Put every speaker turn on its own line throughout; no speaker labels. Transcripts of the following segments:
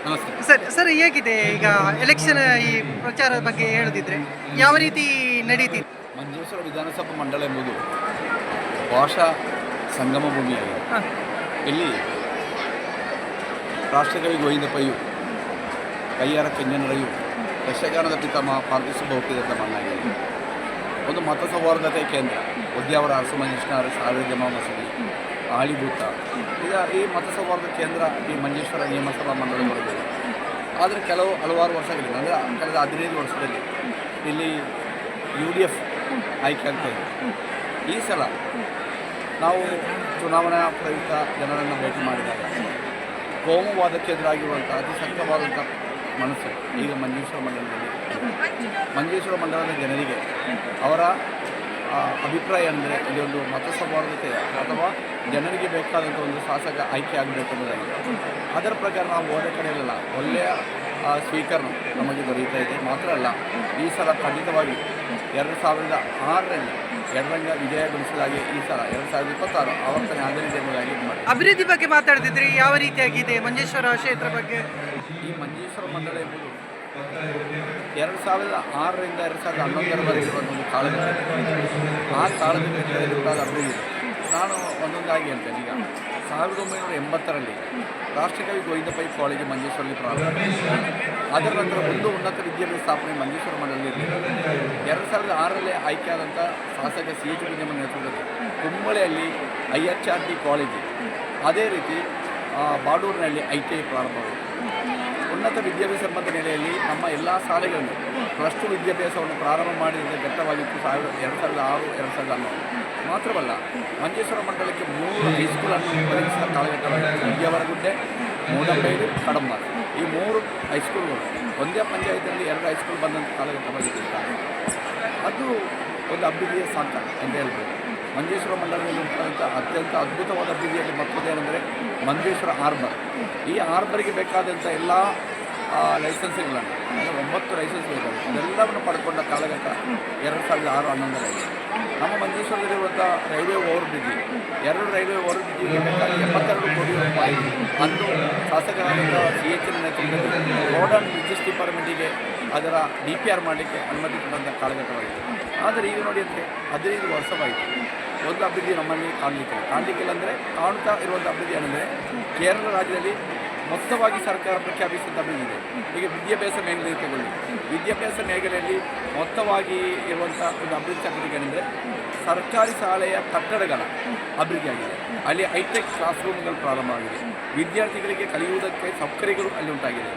ನಮಸ್ತೆ.
ಸರ್ ಹೇಗಿದೆ ಈಗ ಎಲೆಕ್ಷನ್ ಈ ಪ್ರಚಾರದ ಬಗ್ಗೆ ಹೇಳದಿದ್ರೆ ಯಾವ ರೀತಿ ನಡೀತಿದೆ?
ಮಂಜೇಶ್ವರ ವಿಧಾನಸಭಾ ಮಂಡಲ ಎಂಬುದು ಭಾಷಾ ಸಂಗಮ ಭೂಮಿಯಾಗಿದೆ.
ಹಾಂ.
ಇಲ್ಲಿ ರಾಷ್ಟ್ರಕವಿ ಗೋವಿಂದ ಪೈಯು, ಕಯ್ಯಾರ ಕೆಂಜನರಯ್ಯು, ಯಕ್ಷಗಾನದ ಪಿತಾಮಹ ಪಾರ್ತಿಸುಬ್ಬ ಹುಟ್ಟಿದಂಥ ಮಣ್ಣಾಗಿದೆ. ಒಂದು ಮತ ಸೌಹಾರ್ದತೆ ಕೇಂದ್ರ, ಉದ್ಯಾವರ ಅರಸು ಮಂಜೇಶ್ವರ ಸಾವಿರ ಜಮಾ ಮಸೀದಿ, ಆಳಿಭೂತ, ಈಗ ಈ ಮತ ಸೌಹಾರ್ದ ಕೇಂದ್ರ ಈ ಮಂಜೇಶ್ವರ ನಿಯಮಸಭಾ ಮಂಡಳಿ ಬರಬೇಕು. ಆದರೆ ಹಲವಾರು ವರ್ಷಗಳಿಂದ ಅಂದರೆ ಕಳೆದ 15 ವರ್ಷದಲ್ಲಿ ಇಲ್ಲಿ UDF ಆಯ್ಕೆ ಆಗ್ತಾ ಇದೆ. ಈ ಸಲ ನಾವು ಚುನಾವಣಾ ಪ್ರಯುಕ್ತ ಜನರನ್ನು ಭೇಟಿ ಮಾಡಿದಾಗ ಕೋಮುವಾದಕ್ಕೆ ಎದುರಾಗಿರುವಂಥ ಅತಿ ಶಕ್ತವಾದಂಥ ಮನಸ್ಸು ಈಗ ಮಂಜೇಶ್ವರ ಮಂಡಲದ ಜನರಿಗೆ ಅವರ ಅಭಿಪ್ರಾಯ ಅಂದರೆ ಇದೊಂದು ಮತ ಸೌಹಾರ್ದತೆ ಅಥವಾ ಜನರಿಗೆ ಬೇಕಾದಂಥ ಒಂದು ಶಾಸಕ ಆಯ್ಕೆ ಆಗಬೇಕು ಅನ್ನೋದಾಗಿದೆ. ಅದರ ಪ್ರಕಾರ ನಾವು ಹೋದ ಕಡೆಯಲ್ಲ ಒಳ್ಳೆಯ ಸ್ವೀಕರಣ ನಮಗೆ ದೊರೆಯುತ್ತಾ ಇದೆ. ಮಾತ್ರ ಅಲ್ಲ, ಈ ಸಲ ಖಂಡಿತವಾಗಿ 2006ರಲ್ಲಿ ಎಡರಂಗ ವಿಜಯ ಗಳಿಸಲಾಗಿ ಈ ಸಲ 2026 ಆವರ್ತನೆ ಆಗಲಿದೆ ಎಂಬುದಾಗಿ ಮಾಡಿ.
ಅಭಿವೃದ್ಧಿ ಬಗ್ಗೆ ಮಾತಾಡ್ತಿದ್ರಿ, ಯಾವ ರೀತಿಯಾಗಿದೆ ಮಂಜೇಶ್ವರ ಕ್ಷೇತ್ರ ಬಗ್ಗೆ?
ಈ ಮಂಜೇಶ್ವರ ಮಂಡಲ ಎಂಬುದು 2006ರಿಂದ 2011ರವರೆಗೆ ಒಂದು ಕಾಲಘಟ್ಟ. ಆ ಕಾಲಘಟ್ಟದಲ್ಲಿ ಉಂಟಾದ ಅಭಿವೃದ್ಧಿ ನಾನು ಒಂದೊಂದಾಗಿ ಹೇಳ್ತೇನೆ. ಈಗ 1980ರಲ್ಲಿ ರಾಷ್ಟ್ರಕವಿ ಗೋವಿಂದ ಪೈ ಕಾಲೇಜು ಮಂಜೇಶ್ವರಲ್ಲಿ ಪ್ರಾರಂಭ. ಅದರ ನಂತರ ಒಂದು ಉನ್ನತ ವಿದ್ಯಾಭ್ಯಾಸ ಸ್ಥಾಪನೆ ಮಂಜೇಶ್ವರ ಮಂಡಲದಲ್ಲಿ 2006ರಲ್ಲಿ ಆಯ್ಕೆಯಾದಂಥ ಶಾಸಕ CH ಕುಂಜಮ್ಮ ನೇತೃತ್ವದಲ್ಲಿ ಕುಂಬಳೆಯಲ್ಲಿ IHRD ಕಾಲೇಜು, ಅದೇ ರೀತಿ ಬಾಡೂರಿನಲ್ಲಿ ITI ಪ್ರಾರಂಭವಾಯಿತು. ಉನ್ನತ ವಿದ್ಯಾಭ್ಯಾಸ ಸಂಬಂಧ ನೆಲೆಯಲ್ಲಿ ನಮ್ಮ ಎಲ್ಲ ಶಾಲೆಗಳನ್ನು +2 ವಿದ್ಯಾಭ್ಯಾಸವನ್ನು ಪ್ರಾರಂಭ ಮಾಡಿದ ಘಟ್ಟವಾಗಿತ್ತು 2006-2011. ಮಾತ್ರವಲ್ಲ, ಮಂಜೇಶ್ವರ ಮಂಡಲಕ್ಕೆ 3 ಹೈಸ್ಕೂಲನ್ನು ಒದಗಿಸಿದ ಕಾಲಘಟ್ಟವಾಗಿತ್ತು. ವಿದ್ಯಾವರಗುಡ್ಡೆ, ಮೂಡಂಬೈಲು, ಕಡಂಬ, ಈ 3 ಹೈಸ್ಕೂಲ್ಗಳು ಒಂದೇ ಪಂಚಾಯತಿನಲ್ಲಿ 2 ಹೈಸ್ಕೂಲ್ ಬಂದಂಥ ಕಾಲಘಟ್ಟವಾಗಿತ್ತು. ಅದು ಒಂದು ಅಭಿವೃದ್ಧಿಯ ಸಾಂತ ಎಂದು ಹೇಳ್ಬೋದು. ಮಂಜೇಶ್ವರ ಮಂಡಲದಲ್ಲಿ ಉಂಟಾದಂಥ ಅತ್ಯಂತ ಅದ್ಭುತವಾದ ಅಭಿವೃದ್ಧಿಯಲ್ಲಿ ಮತ್ತೊಂದೇನೆಂದರೆ ಮಂಜೇಶ್ವರ ಹಾರ್ಬರ್. ಈ ಹಾರ್ಬರ್ಗೆ ಬೇಕಾದಂಥ ಎಲ್ಲ ಲೈಸೆನ್ಸ್ಗಳನ್ನು, ಅಂದರೆ 9 ಲೈಸೆನ್ಸ್ ಬೇಕಾಗುತ್ತೆ, ಅದೆಲ್ಲವನ್ನು ಪಡ್ಕೊಂಡ ಕಾಲಘಟ್ಟ 2006-11ರಲ್ಲಿ. ನಮ್ಮ ಮಂಜೇಶ್ವರದಲ್ಲಿರುವಂಥ railway over bridge, 2 railway over ಬ್ರಿಡ್ಜಿಗೆ ಬೇಕಾಗಿ 72 ಕೋಟಿ ರೂಪಾಯಿ ಅಂದು ಶಾಸಕರಾದಂಥ CH ನೇತೃತ್ವದಲ್ಲಿ ರೋಡ್ ಆ್ಯಂಡ್ ಬ್ರಿಡ್ಜಸ್ ಡಿಪಾರ್ಟ್ಮೆಂಟಿಗೆ ಅದರ DPR ಮಾಡಲಿಕ್ಕೆ ಅನುಮತಿ ಕೊಟ್ಟಂಥ ಕಾಲಘಟ್ಟವಾಯಿತು. ಆದರೆ ಈಗ ನೋಡಿ ಅಂದರೆ 15 ವರ್ಷವಾಯಿತು, ಒಂದು ಅಭಿವೃದ್ಧಿ ನಮ್ಮಲ್ಲಿ ಕಾಣಲಿಕ್ಕಿಲ್ಲ. ಅಂದರೆ ಕಾಣ್ತಾ ಇರುವಂಥ ಅಭಿವೃದ್ಧಿ ಏನಂದರೆ ಕೇರಳ ರಾಜ್ಯದಲ್ಲಿ ಮೊತ್ತವಾಗಿ ಸರ್ಕಾರ ಪ್ರಖ್ಯಾಪಿಸಿದಂಥ ಅಭಿವೃದ್ಧಿ ಇದೆ. ಈಗ ವಿದ್ಯಾಭ್ಯಾಸ ಮೇಲ್ಗಡೆ ತಗೊಳ್ಳಿ, ವಿದ್ಯಾಭ್ಯಾಸ ಮೇಲ್ಗಡೆಯಲ್ಲಿ ಮೊತ್ತವಾಗಿ ಇರುವಂಥ ಒಂದು ಅಭಿವೃದ್ಧಿ ಚಟುವಟಿಕೆ ಏನೆಂದರೆ ಸರ್ಕಾರಿ ಶಾಲೆಯ ಕಟ್ಟಡಗಳ ಅಭಿವೃದ್ಧಿಯಾಗಿದೆ. ಅಲ್ಲಿ ಹೈಟೆಕ್ ಕ್ಲಾಸ್ ರೂಮ್ಗಳು ಪ್ರಾರಂಭ ಆಗಿದೆ. ವಿದ್ಯಾರ್ಥಿಗಳಿಗೆ ಕಲಿಯುವುದಕ್ಕೆ ಸೌಕರ್ಯಗಳು ಅಲ್ಲಿ ಉಂಟಾಗಿದೆ.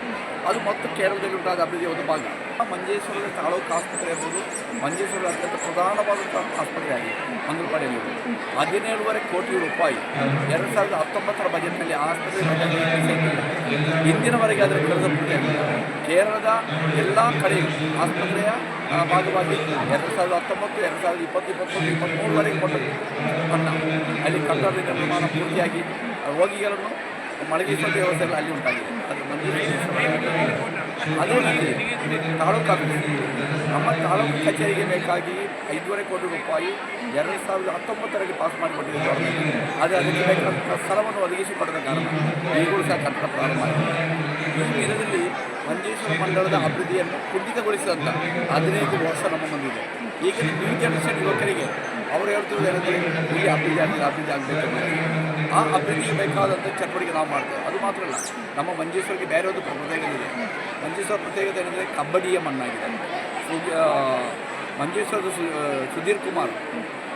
ಅದು ಮತ್ತು ಕೇರಳದಲ್ಲಿ ಉಂಟಾದ ಅಭಿವೃದ್ಧಿಯ ಒಂದು ಭಾಗ. ಮಂಜೇಶ್ವರದ ತಾಲೂಕು ಆಸ್ಪತ್ರೆ ಎಂಬುದು ಮಂಜೇಶ್ವರದ ಅತ್ಯಂತ ಪ್ರಧಾನವಾದಂಥ ಆಸ್ಪತ್ರೆ ಆಗಿದೆ. ಮಂಗಳಪಾಡಿಯಲ್ಲಿ 17.5 ಕೋಟಿ ರೂಪಾಯಿ 2019ರ ಬಜೆಟ್ನಲ್ಲಿ ಆಸ್ಪತ್ರೆ ಇಂದಿನವರೆಗೆ ಅದರ ಖರ್ಚಾಗಿದೆ. ಕೇರಳದ ಎಲ್ಲ ಕಡೆ ಆಸ್ಪತ್ರೆಯ ಭಾಗವಾಗಿ 2019, 2020, 2023ವರೆಗೆ ಕೊಟ್ಟರು ಅನ್ನ. ಅಲ್ಲಿ ಕಟ್ಟಡ ನಿರ್ಮಾಣ ಪೂರ್ತಿಯಾಗಿ ರೋಗಿಗಳನ್ನು ಮಲಗಿಸುವಂಥ ವ್ಯವಸ್ಥೆಗಳು ಅಲ್ಲಿ ಉಂಟಾಗಿದೆ. ಅದು ಅದೇ ರೀತಿ ತಾಲೂಕು ಆಫೀಸ್, ನಮ್ಮ ತಾಲೂಕು ಕಚೇರಿಗೆ ಬೇಕಾಗಿ 5.5 ಕೋಟಿ ರೂಪಾಯಿ 2019ರಲ್ಲಿ ಪಾಸ್ ಮಾಡಿಕೊಟ್ಟಿದೆ ಗೌರ್ಮೆಂಟ್. ಆದರೆ ಅದಕ್ಕೆ ಬೇಕಾದಂಥ ಸ್ಥಳವನ್ನು ಒದಗಿಸಿಕೊಡದ ಕಾರಣ ಈಗಲೂ ಸಹ ಕಟ್ಟಡ ಪ್ರಾರಂಭ ಆಗಿದೆ. ಈ ದಿನದಲ್ಲಿ ಮಂಜೇಶ್ವರ ಮಂಡಲದ ಅಭಿವೃದ್ಧಿಯನ್ನು ಕುಂಠಿತಗೊಳಿಸಿದಂಥ 15 ವರ್ಷ ನಮ್ಮ ಮುಂದಿದೆ. ಈಗ ನ್ಯೂ ಜನರೇಷನ್ ಯುವಕರಿಗೆ ಅವರು ಹೇಳ್ತಿರೋದು ಏನಂದರೆ ಇಲ್ಲಿ ಅಭಿವೃದ್ಧಿ ಆಗಬೇಕು. ಆ ಅಭಿವೃದ್ಧಿಗೆ ಬೇಕಾದಂಥ ಚಟುವಟಿಕೆ ನಾವು ಮಾಡ್ತೇವೆ. ಅದು ಮಾತ್ರ ಅಲ್ಲ, ನಮ್ಮ ಮಂಜೇಶ್ವರಿಗೆ ಬೇರೆ ಒಂದು ಪ್ರತ್ಯೇಕತೆ ಇದೆ. ಮಂಜೇಶ್ವರ ಪ್ರತ್ಯೇಕತೆ ಏನಂದರೆ ಕಬಡ್ಡಿಯ ಮಣ್ಣಾಗಿದೆ. ಮಂಜೇಶ್ವರದ ಸುಧೀರ್ ಕುಮಾರ್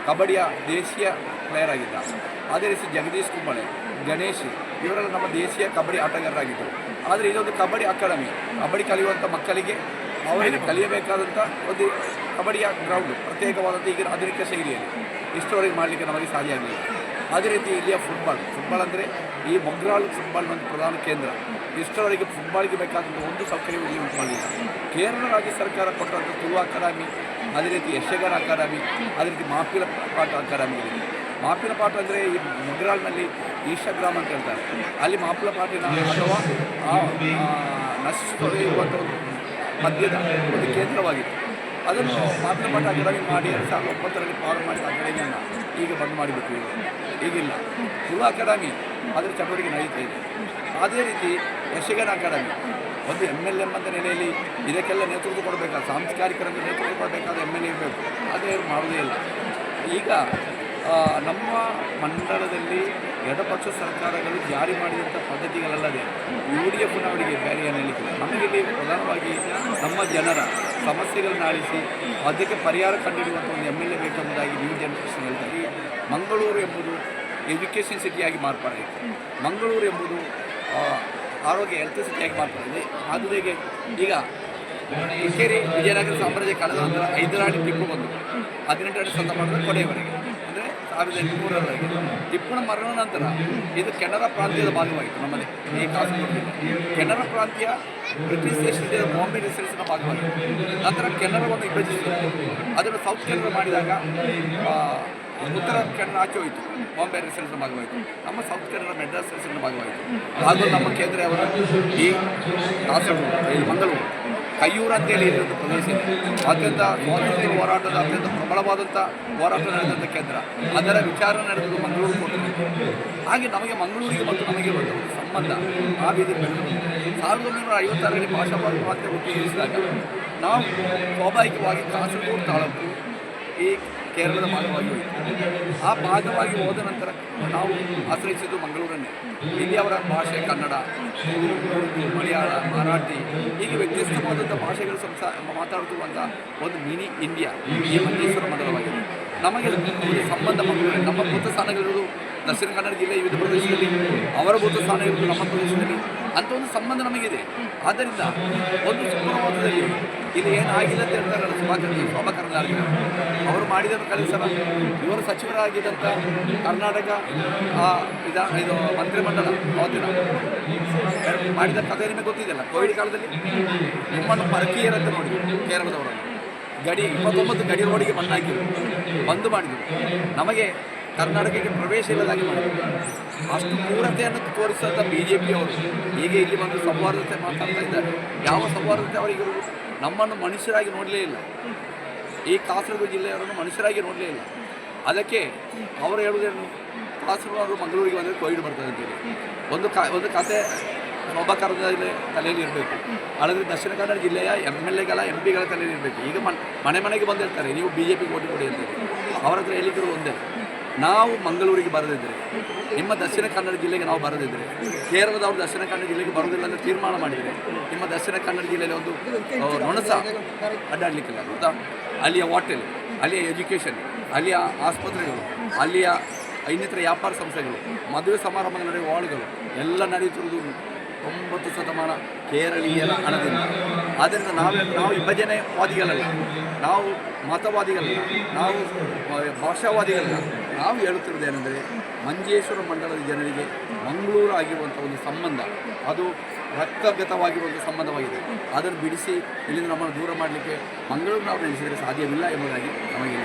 ಕಬಡ್ಡಿಯ ದೇಶೀಯ ಪ್ಲೇಯರ್ ಆಗಿದ್ದ. ಅದೇ ರೀತಿ ಜಗದೀಶ್ ಕುಂಬಳೆ, ಗಣೇಶ್ ಇವರೆಲ್ಲ ನಮ್ಮ ದೇಶೀಯ ಕಬಡ್ಡಿ ಆಟಗಾರರಾಗಿದ್ದರು. ಆದರೆ ಇದೊಂದು ಕಬಡ್ಡಿ ಅಕಾಡೆಮಿ, ಕಬಡ್ಡಿ ಕಲಿಯುವಂಥ ಮಕ್ಕಳಿಗೆ ಅವರಿಗೆ ಕಲಿಯಬೇಕಾದಂಥ ಒಂದು ಕಬಡ್ಡಿಯ ಗ್ರೌಂಡ್ ಪ್ರತ್ಯೇಕವಾದಂಥ ಈಗ ಆಧುನಿಕ ಶೈಲಿಯಲ್ಲಿ ಇಷ್ಟವರೆಗೆ ಮಾಡಲಿಕ್ಕೆ ನಮಗೆ ಸಾಧ್ಯ ಆಗಲಿಲ್ಲ. ಅದೇ ರೀತಿ ಇಲ್ಲಿಯ ಫುಟ್ಬಾಲ್ ಅಂದರೆ ಈ ಮೊಗ್ರಾಲ್ ಫುಟ್ಬಾಲ್ನ ಒಂದು ಪ್ರಧಾನ ಕೇಂದ್ರ. ಇಷ್ಟರವರೆಗೆ ಫುಟ್ಬಾಲ್ಗೆ ಬೇಕಾದಂಥ ಒಂದು ಸೌಕರ್ಯವು ಇಲ್ಲಿ ಉಂಟು ಮಾಡಲಿಲ್ಲ. ಕೇರಳ ರಾಜ್ಯ ಸರ್ಕಾರ ಕೊಟ್ಟಂಥ ತುಳು ಅಕಾಡೆಮಿ, ಅದೇ ರೀತಿ ಯಕ್ಷಗಾನ ಅಕಾಡೆಮಿ, ಅದೇ ರೀತಿ ಮಾಪಿಲ ಪಾಠ ಅಕಾಡೆಮಿಗಳಿದೆ. ಮಾಪಿಲ ಪಾಠ ಅಂದರೆ ಈ ಮೊಗ್ರಾಲ್ನಲ್ಲಿ ಈಶಾಗ್ರಾಮ ಅಂತ ಹೇಳ್ತಾರೆ. ಅಲ್ಲಿ ಮಾಪಿಲ ಪಾಠಿನ ಅಥವಾ ನಶಿಸಿರುವಂಥ ಒಂದು ಮದ್ಯದ ಒಂದು ಕೇಂದ್ರವಾಗಿತ್ತು. ಅದನ್ನು ಮಾಪಿಲ ಪಾಠ ಅಕಾಡೆಮಿ ಮಾಡಿ 2009ರಲ್ಲಿ ಪ್ರಾರಂಭ ಮಾಡಿದ ಅಕಾಡೆಮಿಯನ್ನು ಈಗ ಬಂದ್ ಮಾಡಿಬಿಟ್ಟು ಈಗಿಲ್ಲ. ತುಳು ಅಕಾಡೆಮಿ ಅದರ ಚಟುವಟಿಕೆ ನಡೀತಾ ಇದೆ. ಅದೇ ರೀತಿ ಯಕ್ಷಗಾನ ಅಕಾಡೆಮಿ ಒಂದು MLM ಅಂತ ನೆಲೆಯಲ್ಲಿ ಇದಕ್ಕೆಲ್ಲ ನೇತೃತ್ವ ಕೊಡಬೇಕಾದ, ಸಾಂಸ್ಕಾರಿಕ ರಂಗ ನೇತೃತ್ವ ಕೊಡಬೇಕಾದ MLA ಇರಬೇಕು. ಅದೇ ಮಾಡೋದೇ ಇಲ್ಲ. ಈಗ ನಮ್ಮ ಮಂಡಲದಲ್ಲಿ ಎಡಪಕ್ಷ ಸರ್ಕಾರಗಳು ಜಾರಿ ಮಾಡಿದಂಥ ಪದ್ಧತಿಗಳಲ್ಲದೆ UDFನವರಿಗೆ ಬೇರೆ ಏನು ಹೇಳಿಲ್ಲ. ನಮಗಿಲ್ಲಿ ಪ್ರಧಾನವಾಗಿ ನಮ್ಮ ಜನರ ಸಮಸ್ಯೆಗಳನ್ನ ಆಲಿಸಿ ಅದಕ್ಕೆ ಪರಿಹಾರ ಕಂಡುಹಿಡಿಯುವಂಥ ಒಂದು MLA ಬೇಕೆಂಬುದಾಗಿ ನ್ಯೂ ಜನರೇಷನ್ ಹೇಳ್ತಾರೆ. ಮಂಗಳೂರು ಎಂಬುದು ಎಜುಕೇಷನ್ ಸಿಟಿಯಾಗಿ ಮಾರ್ಪಾಡಾಯಿತು. ಮಂಗಳೂರು ಎಂಬುದು ಆರೋಗ್ಯ ಹೆಲ್ತ್ ಸಿಟಿಯಾಗಿ ಮಾರ್ಪಾಡಿದೆ. ಅದುಗೆ ಈಗ ಇಕ್ಕೇರಿ ವಿಜಯನಗರ ಸಾಮ್ರಾಜ್ಯ ಕಳೆದ ನಂತರ ಹೈದರಾಲಿ ಟಿಪ್ಪು ಬಂದು 18ನೇ ಶತಮಾನದ ಕೊನೆಯವರೆಗೆ ಅಂದರೆ 1800ರವರೆಗೆ. ಟಿಪ್ಪುನ ಮರಣ ನಂತರ ಇದು ಕೆನರಾ ಪ್ರಾಂತ್ಯದ ಭಾಗವಾಯಿತು. ನಮ್ಮಲ್ಲಿ ಈ ಕಾಸರಗೋಡು ಕೆನರಾ ಪ್ರಾಂತ್ಯ ಬ್ರಿಟಿಷ್ ದೇಶದ ಬಾಂಬೆ ರೆಸಿಡೆನ್ಸ್ನ ಭಾಗವಾಯಿತು. ನಂತರ ಕೆನರಾವನ್ನು ವಿಭಜಿಸಿದರು. ಅದನ್ನು ಸೌತ್ ಕೆನರಾ ಮಾಡಿದಾಗ ಉತ್ತರ ಕೆನರಾ ಆಚೆ ಹೋಯಿತು, ಬಾಂಬೆ ರೆಸಿಡೆನ್ಸ್ನ ಭಾಗವಾಯಿತು. ನಮ್ಮ ಸೌತ್ ಕೆನರಾ ಮೆಡ್ರಾಸ್ ರೆಸಿಡೆನ್ಸ್ನ ಭಾಗವಾಯಿತು. ಹಾಗೂ ನಮ್ಮ ಕೇಂದ್ರ ಅವರು ಈ ಕಾಸರಗೋಡು ಮಂಗಳೂರು ಕಯ್ಯೂರು ಅಂತೇಳಿ ಇರೋದು ಪ್ರದೇಶ ಇದೆ. ಅತ್ಯಂತ ಸ್ವಾತಂತ್ರ್ಯ ಹೋರಾಟದ ಅತ್ಯಂತ ಪ್ರಬಲವಾದಂಥ ಹೋರಾಟ ನಡೆದಂಥ ಕೇಂದ್ರ. ಅದರ ವಿಚಾರ ನಡೆದು ಮಂಗಳೂರು ಕೊಟ್ಟರು. ಹಾಗೆ ನಮಗೆ ಮಂಗಳೂರಿಗೆ ಮತ್ತು ನಮಗೆ ಒಂದು ಸಂಬಂಧ ಆ ಬೀದಿ ಬೆಳೆದು 1956ರಲ್ಲಿ ಭಾಷಾ ಪ್ರಾಂತ್ಯ ಒಟ್ಟಿಗಿರಿಸಿದಾಗ ನಾವು ಸ್ವಾಭಾವಿಕವಾಗಿ ಕಾಸರಗೋಡು ತಾಲೂಕು ಈ ಕೇರಳದ ಭಾಗವಾಗಿ ಹೋಯಿತು. ಆ ಭಾಗವಾಗಿ ಹೋದ ನಂತರ ನಾವು ಆಶ್ರಯಿಸಿದ್ದು ಮಂಗಳೂರನ್ನೇ. ಇಲ್ಲಿ ಅವರ ಭಾಷೆ ಕನ್ನಡ, ಉರ್ದು, ಮಲಯಾಳ, ಮರಾಠಿ ಹೀಗೆ ವ್ಯತ್ಯಸ್ತವಾದಂಥ ಭಾಷೆಗಳು ಮಾತಾಡುತ್ತಿರುವಂಥ ಒಂದು ಮಿನಿ ಇಂಡಿಯಾ ಈ ಮಂಜೇಶ್ವರ ಮಂಡಲವಾಗಿದೆ. ನಮಗೆ ಒಂದು ಸಂಬಂಧ ಮಂಗಳೂರು. ನಮ್ಮ ಭೂತ ಸ್ಥಾನಗಳಿರುವುದು ದಕ್ಷಿಣ ಕನ್ನಡ ಜಿಲ್ಲೆ ವಿವಿಧ ಪ್ರದೇಶದಲ್ಲಿ, ಅವರ ಭೂತ ಸ್ಥಾನ ಇರುವುದು ನಮ್ಮ ಪ್ರದೇಶದಲ್ಲಿ. ಅಂಥ ಒಂದು ಸಂಬಂಧ ನಮಗಿದೆ. ಆದ್ದರಿಂದ ಒಂದು ಸುಪ್ರಭಾತದಲ್ಲಿ ಇಲ್ಲಿ ಏನಾಗಿದೆ ಅಂತ ಹೇಳ್ತಾರೆ ಶೋಭಾ ಕರಂದ್ಲಾಜೆ ಅವರು ಮಾಡಿದ ಕಲಿಸರ ಇವರು ಸಚಿವರಾಗಿದ್ದಂಥ ಕರ್ನಾಟಕ ಇದು ಮಂತ್ರಿಮಂಡಲ ಅವತ್ತಿನ ಮಾಡಿದ ಕಥೆ ನಿಮಗೆ ಗೊತ್ತಿದೆಯಲ್ಲ. ಕೋವಿಡ್ ಕಾಲದಲ್ಲಿ ನಿಮ್ಮನ್ನು ಪರಕೀಯರಂತೆ ನೋಡಿದರು. ಕೇರಳದವರನ್ನು 29 ಗಡಿ ರೋಡಿಗೆ ಮಣ್ಣಾಕಿದರು, ಬಂದ್ ಮಾಡಿದರು. ನಮಗೆ ಕರ್ನಾಟಕಕ್ಕೆ ಪ್ರವೇಶ ಇಲ್ಲದಾಗಿ ಮಾಡಿದರು. ಅಷ್ಟು ಕ್ರೂರತೆಯನ್ನು ತೋರಿಸಿದಂಥ BJP ಅವರು ಹೀಗೆ ಇಲ್ಲಿ ಬಂದು ಸೌಹಾರ್ದತೆ ಮಾತಾಡ್ತಾ ಇದ್ದಾರೆ. ಯಾವ ಸೌಹಾರ್ದತೆ ಅವರಿಗಿರುವುದು? ನಮ್ಮನ್ನು ಮನುಷ್ಯರಾಗಿ ನೋಡಲೇ ಇಲ್ಲ. ಈ ಕಾಸರಗೋಡು ಜಿಲ್ಲೆಯವರನ್ನು ಮನುಷ್ಯರಾಗಿ ನೋಡಲೇ ಇಲ್ಲ. ಅದಕ್ಕೆ ಅವರು ಹೇಳುವುದೇನು, ಕಾಸರಗೋಡು ಮಂಗಳೂರಿಗೆ ಬಂದರೆ ಕೋವಿಡ್ ಬರ್ತದೆ ಅಂತೇಳಿ ಒಂದು ಕತೆ ಶೋಭಾ ಕರಂದ್ಲಾಜೆ ತಲೆಯಲ್ಲಿ ಇರಬೇಕು. ಆದರೆ ದಕ್ಷಿಣ ಕನ್ನಡ ಜಿಲ್ಲೆಯ MLAಗಳ MPಗಳ ತಲೆಯಲ್ಲಿ ಇರಬೇಕು. ಈಗ ಮನೆ ಮನೆಗೆ ಬಂದಿರ್ತಾರೆ, ನೀವು BJP ಓಟಿ ಕೊಡಿ ಅಂತೇಳಿ. ಅವರ ಹತ್ರ ಹೇಳಿದ್ರು ಒಂದೇ, ನಾವು ಮಂಗಳೂರಿಗೆ ಬರದಿದ್ದರೆ, ನಿಮ್ಮ ದಕ್ಷಿಣ ಕನ್ನಡ ಜಿಲ್ಲೆಗೆ ನಾವು ಬರದಿದ್ದರೆ, ಕೇರಳದವರು ದಕ್ಷಿಣ ಕನ್ನಡ ಜಿಲ್ಲೆಗೆ ಬರೋದಿಲ್ಲ ಅಂತ ತೀರ್ಮಾನ ಮಾಡಿದರೆ, ನಿಮ್ಮ ದಕ್ಷಿಣ ಕನ್ನಡ ಜಿಲ್ಲೆಯಲ್ಲಿ ಒಂದು ನೊಣಸ ಅಡ್ಡಾಡಲಿಕ್ಕಿಲ್ಲ ಗೊತ್ತಾ. ಅಲ್ಲಿಯ ಹೋಟೆಲ್, ಅಲ್ಲಿಯ ಎಜುಕೇಷನ್, ಅಲ್ಲಿಯ ಆಸ್ಪತ್ರೆಗಳು, ಅಲ್ಲಿಯ ಇನ್ನಿತರ ವ್ಯಾಪಾರ ಸಂಸ್ಥೆಗಳು, ಮದುವೆ ಸಮಾರಂಭ ನಡೆಯುವ ಹಾಳುಗಳು ಎಲ್ಲ ನಡೆಯುತ್ತಿರುವುದು 9 ಶತಮಾನ ಕೇರಳೀಯರ ಹಣದಿಂದ. ಆದ್ದರಿಂದ ನಾವು ವಿಭಜನೆವಾದಿಗಳಲ್ಲ, ನಾವು ಮತವಾದಿಗಳಲ್ಲ, ನಾವು ಭಾಷಾವಾದಿಗಳಲ್ಲ. ನಾವು ಹೇಳುತ್ತಿರುವುದೇನೆಂದರೆ ಮಂಜೇಶ್ವರ ಮಂಡಲದ ಜನರಿಗೆ ಮಂಗಳೂರು ಆಗಿರುವಂಥ ಒಂದು ಸಂಬಂಧ ಅದು ರಕ್ತಗತವಾಗಿರುವಂಥ ಸಂಬಂಧವಾಗಿದೆ. ಅದನ್ನು ಬಿಡಿಸಿ ಇಲ್ಲಿಂದ ನಮ್ಮನ್ನು ದೂರ ಮಾಡಲಿಕ್ಕೆ ಮಂಗಳೂರು ನಾವು ನೆನೆಸಿದರೆ ಸಾಧ್ಯವಿಲ್ಲ ಎಂಬುದಾಗಿ ನಮಗೆ